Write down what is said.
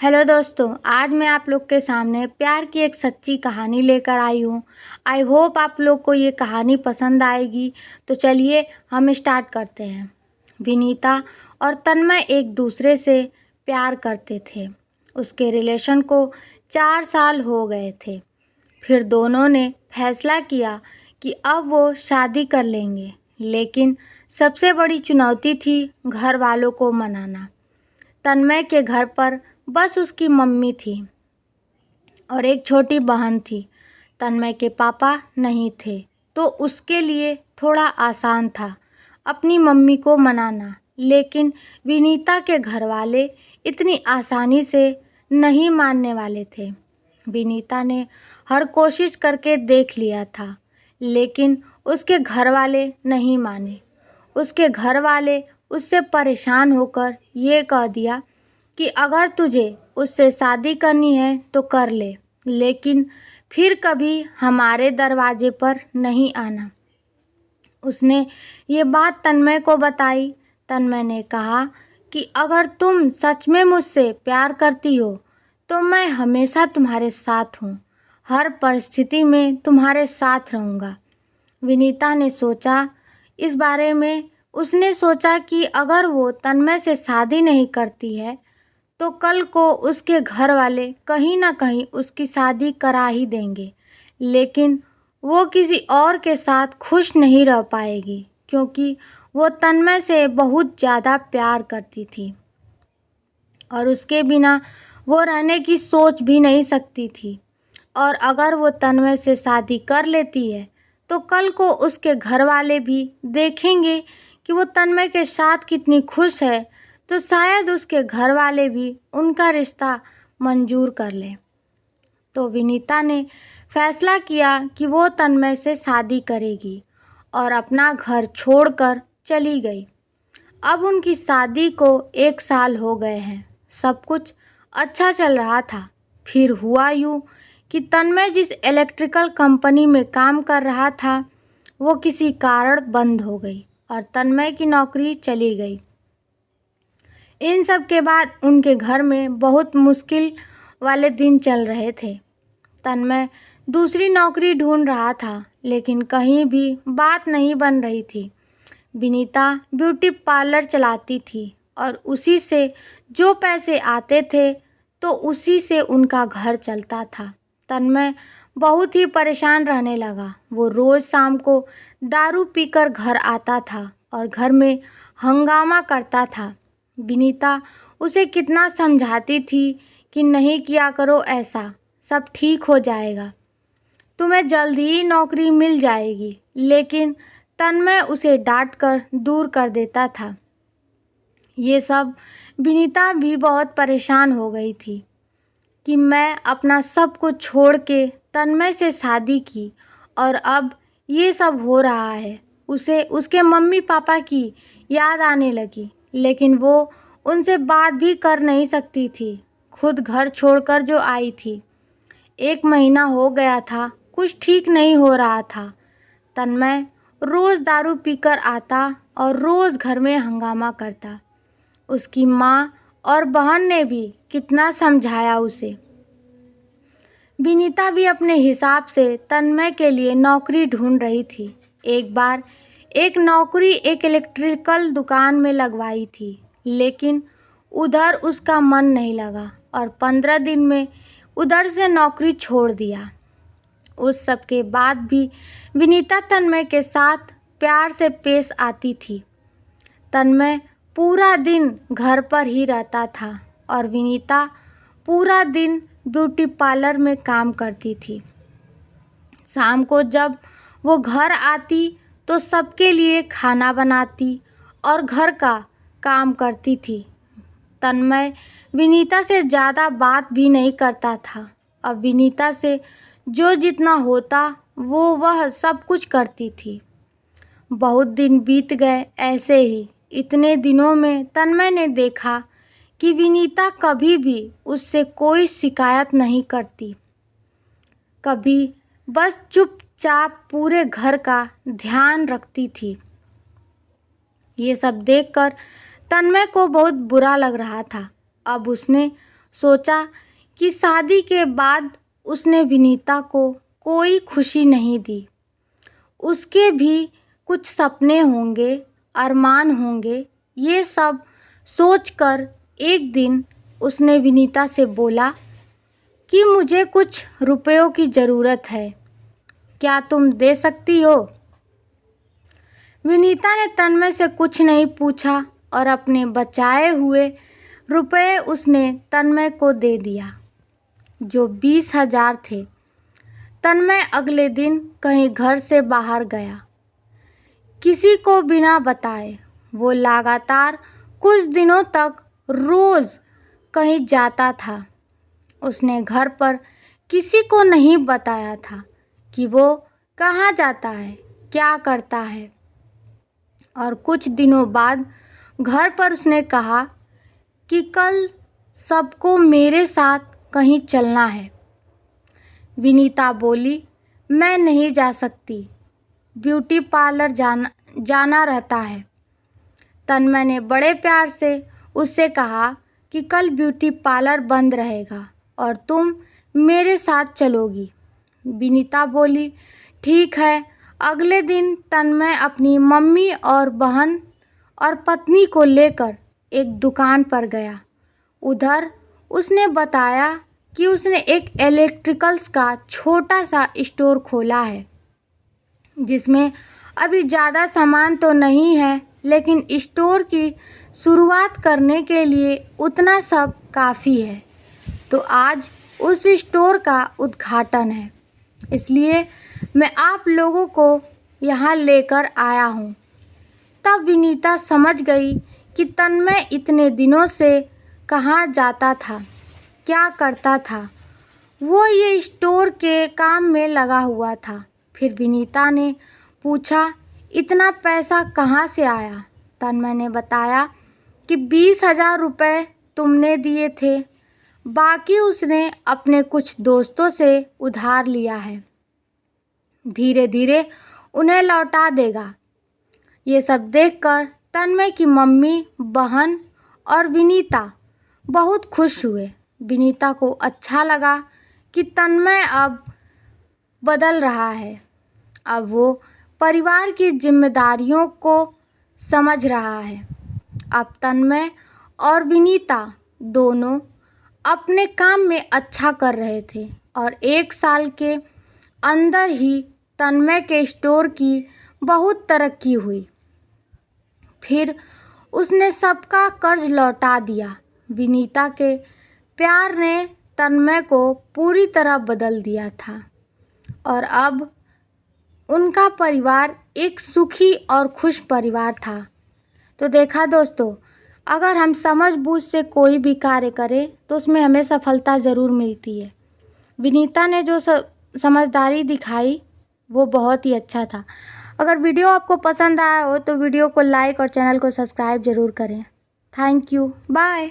Hello दोस्तों, आज मैं आप लोग के सामने प्यार की एक सच्ची कहानी लेकर आई हूँ। आई होप आप लोग को ये कहानी पसंद आएगी। तो चलिए हम स्टार्ट करते हैं। विनीता और तन्मय एक दूसरे से प्यार करते थे। उसके रिलेशन को 4 साल हो गए थे। फिर दोनों ने फैसला किया कि अब वो शादी कर लेंगे, लेकिन सबसे बड़ी चुनौती थी घर वालों को मनाना। तन्मय के घर पर बस उसकी मम्मी थी और एक छोटी बहन थी। तन्मय के पापा नहीं थे, तो उसके लिए थोड़ा आसान था अपनी मम्मी को मनाना। लेकिन विनीता के घर वाले इतनी आसानी से नहीं मानने वाले थे। विनीता ने हर कोशिश करके देख लिया था, लेकिन उसके घर वाले नहीं माने। उसके घर वाले उससे परेशान होकर ये कह दिया कि अगर तुझे उससे शादी करनी है तो कर ले, लेकिन फिर कभी हमारे दरवाजे पर नहीं आना। उसने ये बात तन्मय को बताई। तन्मय ने कहा कि अगर तुम सच में मुझसे प्यार करती हो तो मैं हमेशा तुम्हारे साथ हूँ, हर परिस्थिति में तुम्हारे साथ रहूँगा। विनीता ने सोचा इस बारे में। उसने सोचा कि अगर वो तन्मय से शादी नहीं करती है तो कल को उसके घर वाले कहीं ना कहीं उसकी शादी करा ही देंगे, लेकिन वो किसी और के साथ खुश नहीं रह पाएगी, क्योंकि वो तन्मय से बहुत ज़्यादा प्यार करती थी और उसके बिना वो रहने की सोच भी नहीं सकती थी। और अगर वो तन्मय से शादी कर लेती है तो कल को उसके घर वाले भी देखेंगे कि वो तन्मय के साथ कितनी खुश है, तो शायद उसके घर वाले भी उनका रिश्ता मंजूर कर लें। तो विनीता ने फैसला किया कि वो तन्मय से शादी करेगी और अपना घर छोड़कर चली गई। अब उनकी शादी को 1 साल हो गए हैं। सब कुछ अच्छा चल रहा था। फिर हुआ यूँ कि तन्मय जिस इलेक्ट्रिकल कंपनी में काम कर रहा था वो किसी कारण बंद हो गई और तन्मय की नौकरी चली गई। इन सब के बाद उनके घर में बहुत मुश्किल वाले दिन चल रहे थे। तन्मय दूसरी नौकरी ढूंढ रहा था, लेकिन कहीं भी बात नहीं बन रही थी। विनीता ब्यूटी पार्लर चलाती थी और उसी से जो पैसे आते थे तो उसी से उनका घर चलता था। तन्मय बहुत ही परेशान रहने लगा। वो रोज़ शाम को दारू पीकर घर आता था और घर में हंगामा करता था। विनीता उसे कितना समझाती थी कि नहीं किया करो ऐसा, सब ठीक हो जाएगा, तुम्हें जल्द ही नौकरी मिल जाएगी, लेकिन तन्मय उसे डांटकर दूर कर देता था। ये सब विनीता भी बहुत परेशान हो गई थी कि मैं अपना सब कुछ छोड़ के तन्मय से शादी की और अब ये सब हो रहा है। उसे उसके मम्मी पापा की याद आने लगी, लेकिन वो उनसे बात भी कर नहीं सकती थी। खुद घर छोड़कर जो आई थी, 1 महीना हो गया था, कुछ ठीक नहीं हो रहा था। तन्मय रोज़ दारू पीकर आता और रोज़ घर में हंगामा करता। उसकी माँ और बहन ने भी कितना समझाया उसे। विनीता भी अपने हिसाब से तन्मय के लिए नौकरी ढूंढ रही थी। एक बार एक नौकरी एक इलेक्ट्रिकल दुकान में लगवाई थी, लेकिन उधर उसका मन नहीं लगा और 15 दिन में उधर से नौकरी छोड़ दिया। उस सब के बाद भी विनीता तन्मय के साथ प्यार से पेश आती थी। तन्मय पूरा दिन घर पर ही रहता था और विनीता पूरा दिन ब्यूटी पार्लर में काम करती थी। शाम को जब वो घर आती तो सबके लिए खाना बनाती और घर का काम करती थी। तन्मय विनीता से ज़्यादा बात भी नहीं करता था। अब विनीता से जो जितना होता वह सब कुछ करती थी। बहुत दिन बीत गए ऐसे ही। इतने दिनों में तन्मय ने देखा कि विनीता कभी भी उससे कोई शिकायत नहीं करती, कभी बस चुपचाप पूरे घर का ध्यान रखती थी। ये सब देखकर तन्मय को बहुत बुरा लग रहा था। अब उसने सोचा कि शादी के बाद उसने विनीता को कोई खुशी नहीं दी। उसके भी कुछ सपने होंगे, अरमान होंगे। ये सब सोचकर एक दिन उसने विनीता से बोला कि मुझे कुछ रुपयों की ज़रूरत है, क्या तुम दे सकती हो? विनीता ने तन्मय से कुछ नहीं पूछा और अपने बचाए हुए रुपए उसने तन्मय को दे दिया, जो 20,000 थे। तन्मय अगले दिन कहीं घर से बाहर गया, किसी को बिना बताए। वो लगातार कुछ दिनों तक रोज़ कहीं जाता था। उसने घर पर किसी को नहीं बताया था कि वो कहाँ जाता है, क्या करता है। और कुछ दिनों बाद घर पर उसने कहा कि कल सबको मेरे साथ कहीं चलना है। विनीता बोली, मैं नहीं जा सकती, ब्यूटी पार्लर जाना रहता है। तन्मय ने बड़े प्यार से उससे कहा कि कल ब्यूटी पार्लर बंद रहेगा और तुम मेरे साथ चलोगी। विनीता बोली, ठीक है। अगले दिन तन्मय अपनी मम्मी और बहन और पत्नी को लेकर एक दुकान पर गया। उधर उसने बताया कि उसने एक इलेक्ट्रिकल्स का छोटा सा स्टोर खोला है, जिसमें अभी ज़्यादा सामान तो नहीं है, लेकिन स्टोर की शुरुआत करने के लिए उतना सब काफ़ी है। तो आज उस स्टोर का उद्घाटन है, इसलिए मैं आप लोगों को यहाँ लेकर आया हूँ। तब विनीता समझ गई कि तन्मय इतने दिनों से कहाँ जाता था, क्या करता था। वो ये स्टोर के काम में लगा हुआ था। फिर विनीता ने पूछा, इतना पैसा कहाँ से आया? तन्मय ने बताया कि 20,000 रुपये तुमने दिए थे, बाकी उसने अपने कुछ दोस्तों से उधार लिया है, धीरे धीरे उन्हें लौटा देगा। ये सब देखकर तन्मय की मम्मी, बहन और विनीता बहुत खुश हुए। विनीता को अच्छा लगा कि तन्मय अब बदल रहा है। अब वो परिवार की जिम्मेदारियों को समझ रहा है। अब तन्मय और विनीता दोनों अपने काम में अच्छा कर रहे थे और 1 साल के अंदर ही तन्मय के स्टोर की बहुत तरक्की हुई। फिर उसने सबका कर्ज लौटा दिया। विनीता के प्यार ने तन्मय को पूरी तरह बदल दिया था और अब उनका परिवार एक सुखी और खुश परिवार था। तो देखा दोस्तों, अगर हम समझ-बूझ से कोई भी कार्य करें तो उसमें हमें सफलता ज़रूर मिलती है। विनीता ने जो समझदारी दिखाई वो बहुत ही अच्छा था। अगर वीडियो आपको पसंद आया हो तो वीडियो को लाइक और चैनल को सब्सक्राइब ज़रूर करें। Thank you, bye.